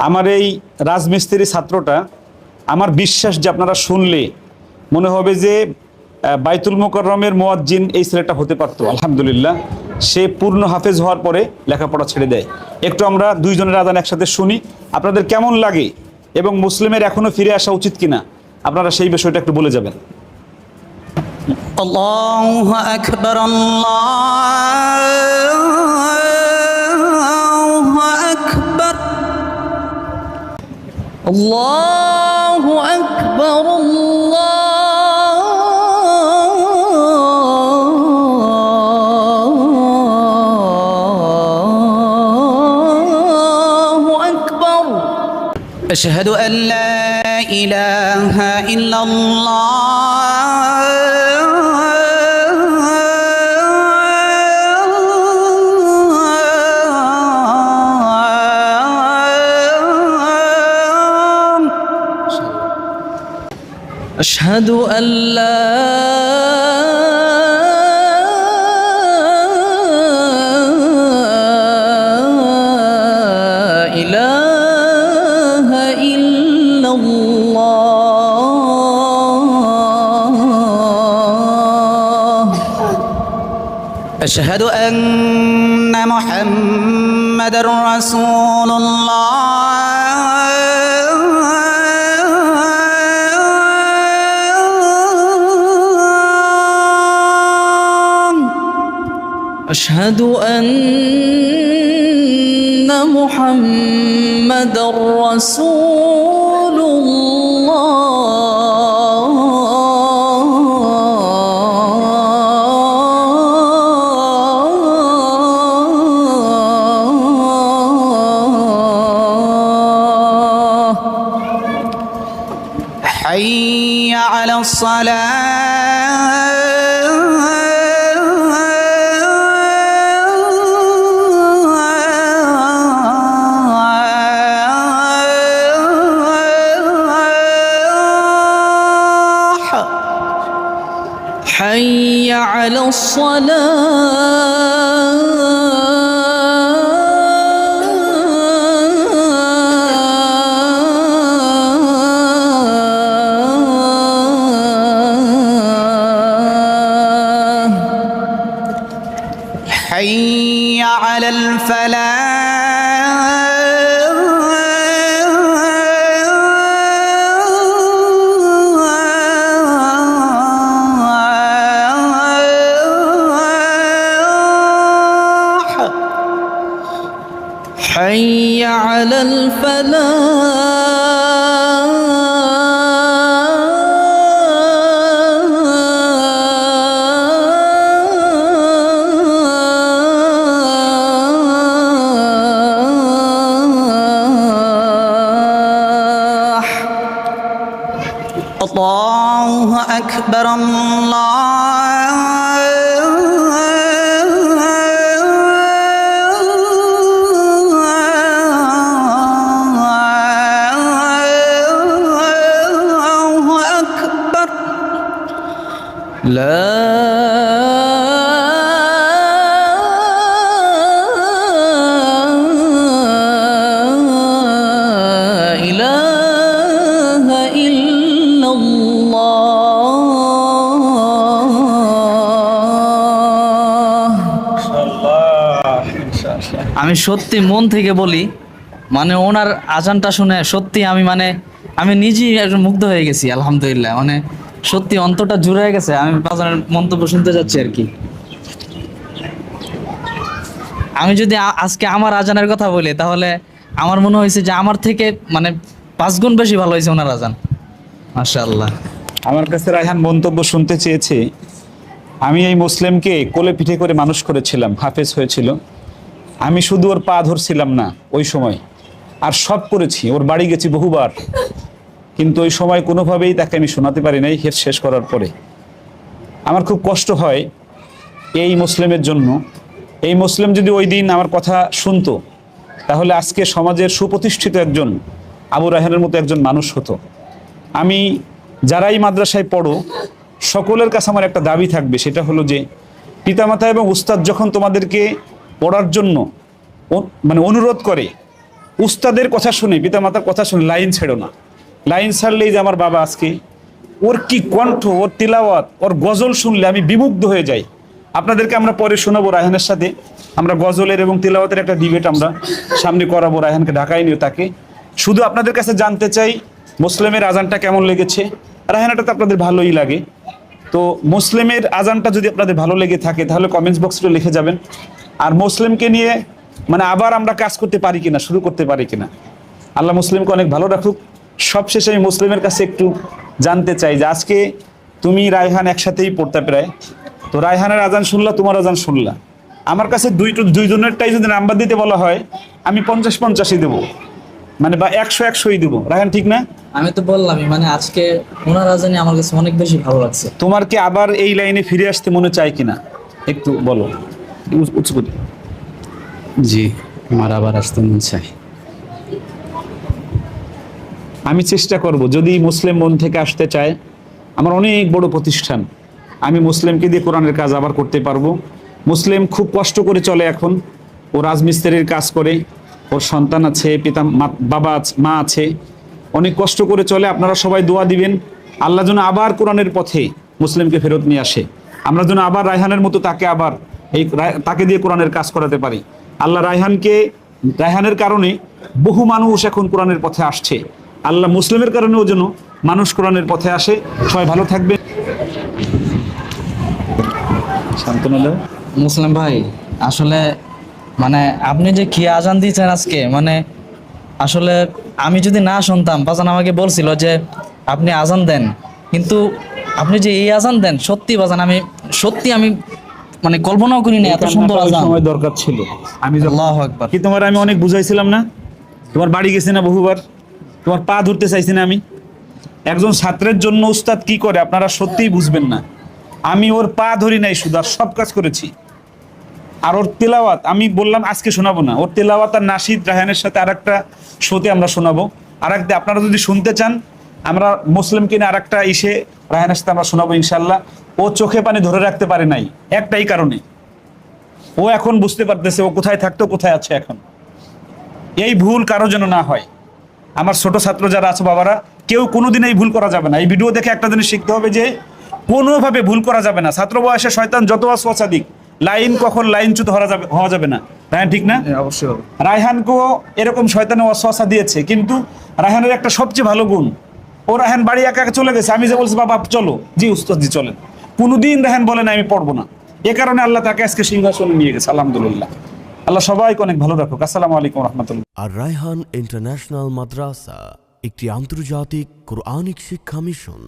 আমার এই রাজমিস্ত্রি ছাত্রটা, আমার বিশ্বাস যে আপনারা শুনলে মনে হবে যে বাইতুল মোকাররমের মুয়াজ্জিন এই ছেলেটা হতে পারতো। আলহামদুলিল্লাহ, সে পূর্ণ হাফেজ হওয়ার পরে লেখাপড়া ছেড়ে দেয়। একটু আমরা দুইজনের আজান একসাথে শুনি, আপনাদের কেমন লাগে এবং মুসলিমের এখনো ফিরে আসা উচিত কিনা আপনারা সেই বিষয়টা একটু বলে যাবেন। আল্লাহু আকবার, আল্লাহু আকবার, আল্লাহু আকবার, আল্লাহু আকবার। আশহাদু আন লা ইলাহা ইল্লাল্লাহ أشهد أن لا إله إلا الله أشهد أن محمد رسول الله أشهد أن محمد رسول الله حي على حي على الصلاة حي على الفلاح حي على الفلاح الله أكبر الله أكبر لا إله إلا الله আমি সত্যি মন থেকে বলি, মানে ওনার আজানটা শুনে সত্যি আমি নিজেই একজন মুগ্ধ হয়ে গেছি। আলহামদুলিল্লাহ, মানে সত্যি অন্তরটা জুড়ে গেছে। আমি বাজানের মন্তব্য শুনতে যাচ্ছি আর কি। আমি যদি আজকে আমার আজানের কথা বলি তাহলে আমার মনে হয়েছে যে আমার থেকে 5 গুণ বেশি ভালো হয়েছে ওনার আজান। মাশাআল্লাহ। আমার কাছে রায়হান মন্তব্য শুনতে চেয়েছে, আমি এই মুসলিমকে কোলে পিঠে করে মানুষ করেছিলাম, হাফেজ হয়েছিল। আমি শুধু ওর পা ধরছিলাম না ওই সময়, আর সব করেছি, ওর বাড়ি গেছি বহুবার, কিন্তু ওই সময় কোনোভাবেই তাকে আমি শোনাতে পারি নাই হেফ শেষ করার পরে। আমার খুব কষ্ট হয় এই মুসলিমের জন্য। এই মুসলিম যদি ওই দিন আমার কথা শুনতো তাহলে আজকে সমাজের সুপ্রতিষ্ঠিত একজন আবু রায়হানের মতো একজন মানুষ হতো। আমি যারাই মাদ্রাসায় পড়ো সকলের কাছে আমার একটা দাবি থাকবে, সেটা হলো যে পিতামাতা এবং উস্তাদ যখন তোমাদেরকে পড়ার জন্য অনুরোধ করে, উস্তাদের কথা শুনে, পিতামাতার কথা শুনে লাইন ছেড়ো না। লাইন ছাড়লেই যে আমার বাবা আজকে, ওর কি কণ্ঠ, ওর তিলাওয়াত, ওর গজল শুনলে আমি বিমুগ্ধ হয়ে যাই। আপনাদেরকে আমরা পরে শোনাবো রায়হানের সাথে, আমরা গজলের এবং তিলাওয়াতের একটা ডিবেট আমরা সামনে করাবো, রায়হানকে ঢাকায় নিয়ে তাকে। শুধু আপনাদের কাছে জানতে চাই মুসলিমের আজানটা কেমন লেগেছে। রায়হানাটা তো আপনাদের ভালোই লাগে, তো মুসলিমের আজানটা যদি আপনাদের ভালো লেগে থাকে তাহলে কমেন্টস বক্সে লিখে যাবেন। আর মুসলিমকে নিয়ে মানে আবার আমরা কাজ করতে পারি কিনা, শুরু করতে পারি কিনা। আল্লাহ মুসলিমকে অনেক ভালো রাখুক। সবশেষে আমি মুসলিমের কাছে একটু জানতে চাই যে আজকে তুমি রায়হান একসাথেই পড়তে প্রায়, তো রায়হানের আজান শুনলা, তোমার আজান শুনলা। আমার কাছে দুইজনেরটাই যদি নাম্বার দিতে বলা হয় আমি 50-50ই দেবো, মানে বা 100-100ই দেবো। রায়হান ঠিক না? আমি তো বললামই, মানে আজকে ওনার আজানই আমার কাছে অনেক বেশি ভালো লাগছে। তোমার কি আবার এই লাইনে ফিরে আসতে মনে চায় কিনা একটু বলো উঁচু করে। জি, আমার আবার আসতে মন চাই। আমি চেষ্টা করব, যদি মুসলিম মন থেকে আসতে চায়, আমার অনেক বড় প্রতিষ্ঠান, আমি মুসলিমকে দিয়ে কোরআনের কাজ আবার করতে পারবো। মুসলিম খুব কষ্ট করে চলে এখন, ও রাজমিস্ত্রির কাজ করে, ওর সন্তান আছে, বাবা মা আছে, অনেক কষ্ট করে চলে। আপনারা সবাই দোয়া দিবেন আল্লাহ যেন আবার কোরআনের পথে মুসলিমকে ফেরত নিয়ে আসে, আমরা যেন আবার রায়হানের মতো তাকে দিয়ে কোরআনের কাজ করাতে পারি। আল্লাহ রায়হানের কারণে বহু মানুষ এখন কোরআনের পথে আসছে, আল্লাহ মুসলিমের কারণেও যেন মানুষ কোরআনের পথে আসে। সবাই ভালো থাকবে। শান্তনু দাও। মুসলিম ভাই, আসলে মানে আপনি যে কি আজান দিয়েছেন আজকে, মানে আসলে আমি যদি না শুনতাম, বাজান আমাকে বলছিল যে আপনি আজান দেন, কিন্তু আপনি যে এই আজান দেন, সত্যি বাজান আমি মানে কল্পনাও করি না এত সুন্দর আজান। সময় দরকার ছিল। আমি আল্লাহু আকবার। কি তোমার আমি অনেক বুঝাইছিলাম না? তোমার বাড়ি গেছি না বহুবার, তোমার পা ধরতে চাইছি না আমি? একজন ছাত্রের জন্য উস্তাদ কি করে আপনারা সত্যিই বুঝবেন না। আমি ওর পা ধরি নাই শুধু, আর সব কাজ করেছি। আর ওর তেলাওয়াত আমি বললাম আজকে শোনাবো না, ওর তেলাওয়াত আর নাশিদ রায়হানের সাথে আরেকটা শোতে আমরা শোনাবো। আরেকটা আপনারা যদি শুনতে চান, আমরা মুসলিমকে নিয়ে আরেকটা রায়হানের সাথে আমরা শোনাবো ইনশাল্লাহ। ও চোখে পানি ধরে রাখতে পারে নাই একটাই কারণে, ও এখন বুঝতে পারতেছে ও কোথায় থাকতো, কোথায় আছে এখন। এই ভুল কারো যেন না হয়। আমার ছোট ছাত্র যারা আছে বাবারা, কেউ কোনোদিন এই ভুল করা যাবে না। এই ভিডিও দেখে একটা জিনিস শিখতে হবে যে কোনোভাবে ভুল করা যাবে না। ছাত্র বয়সে শয়তান যত ওয়াসওয়াসা দিক, কখন লাইনচ্যুত হওয়া যাবে না। রায়হান ঠিক না? অবশ্যই। রায়হানকেও এরকম শয়তানের ওয়াসওয়াসা দিয়েছে, কিন্তু রায়হানের একটা সবচেয়ে ভালো গুণ, ও রায়হান বাড়ি একা একা চলে গেছে, আমি যে বলছি বাবা চলো, জি উস্তাদ জি চলেন, কোনোদিন রায়হান বলে না আমি পড়বো না। এ কারণে আল্লাহ তাকে আজকে সিংহাসনে নিয়ে গেছে, আলহামদুলিল্লাহ। আল্লাহ সবাইকে অনেক ভালো রাখুক। আসসালামু আলাইকুম রহমতুল্লাহ। আর রায়হান ইন্টারন্যাশনাল মাদ্রাসা একটি আন্তর্জাতিক কোরআনিক শিক্ষা মিশন।